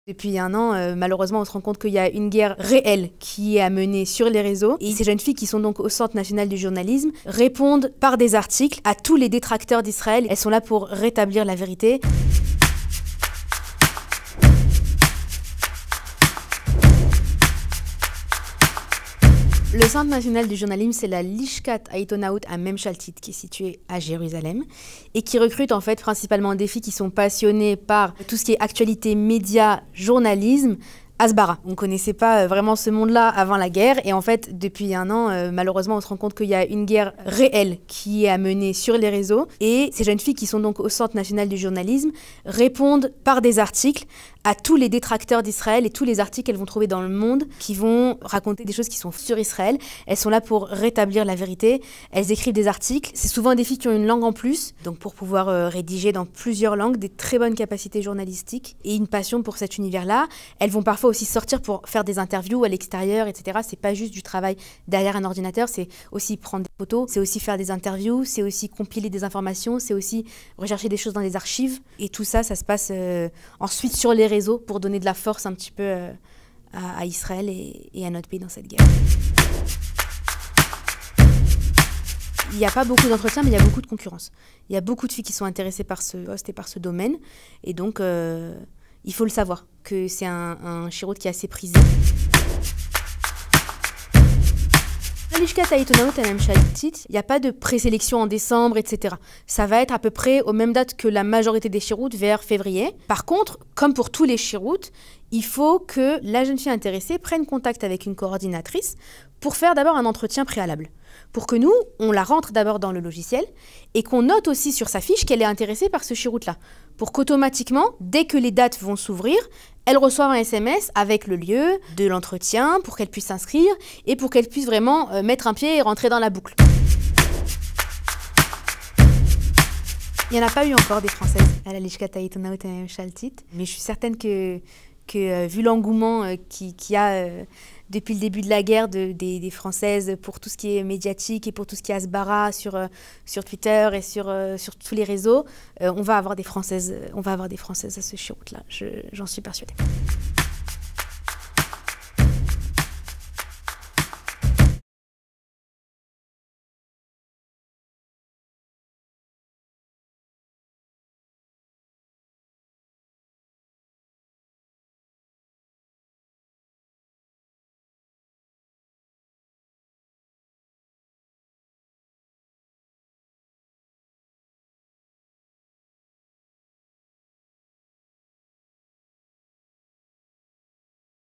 Depuis un an, malheureusement, on se rend compte qu'il y a une guerre réelle qui est à mener sur les réseaux. Et ces jeunes filles qui sont donc au Centre national du journalisme répondent par des articles à tous les détracteurs d'Israël. Elles sont là pour rétablir la vérité. Le Centre national du journalisme, c'est la Lishkat Aitonaut à Memchaltit, qui est située à Jérusalem, et qui recrute en fait principalement des filles qui sont passionnées par tout ce qui est actualité, médias, journalisme, Hasbara. On ne connaissait pas vraiment ce monde-là avant la guerre, et en fait, depuis un an, malheureusement, on se rend compte qu'il y a une guerre réelle qui est à mener sur les réseaux, et ces jeunes filles qui sont donc au Centre national du journalisme répondent par des articles à tous les détracteurs d'Israël et tous les articles qu'elles vont trouver dans le monde qui vont raconter des choses qui sont sur Israël. Elles sont là pour rétablir la vérité. Elles écrivent des articles. C'est souvent des filles qui ont une langue en plus, donc pour pouvoir rédiger dans plusieurs langues, des très bonnes capacités journalistiques et une passion pour cet univers-là. Elles vont parfois aussi sortir pour faire des interviews à l'extérieur, etc. C'est pas juste du travail derrière un ordinateur, c'est aussi prendre des photos, c'est aussi faire des interviews, c'est aussi compiler des informations, c'est aussi rechercher des choses dans les archives. Et tout ça, ça se passe ensuite sur les réseaux pour donner de la force un petit peu à Israël et à notre pays dans cette guerre. Il n'y a pas beaucoup d'entretiens, mais il y a beaucoup de concurrence. Il y a beaucoup de filles qui sont intéressées par ce poste et par ce domaine. Et donc, il faut le savoir, que c'est un shirout qui est assez prisé. Il n'y a pas de présélection en décembre, etc. Ça va être à peu près aux mêmes dates que la majorité des shirouts, vers février. Par contre, comme pour tous les shirouts, il faut que la jeune fille intéressée prenne contact avec une coordinatrice pour faire d'abord un entretien préalable. Pour que nous, on la rentre d'abord dans le logiciel et qu'on note aussi sur sa fiche qu'elle est intéressée par ce shirout-là. Pour qu'automatiquement, dès que les dates vont s'ouvrir, elle reçoit un SMS avec le lieu de l'entretien pour qu'elle puisse s'inscrire et pour qu'elle puisse vraiment mettre un pied et rentrer dans la boucle. Il n'y en a pas eu encore des Françaises à la Lishkat Aitonaut à Memchaltit, mais je suis certaine que vu l'engouement qu'il y a depuis le début de la guerre des Françaises pour tout ce qui est médiatique et pour tout ce qui est Hasbara sur Twitter et sur tous les réseaux, on va avoir des Françaises à ce shirout-là, j'en suis persuadée.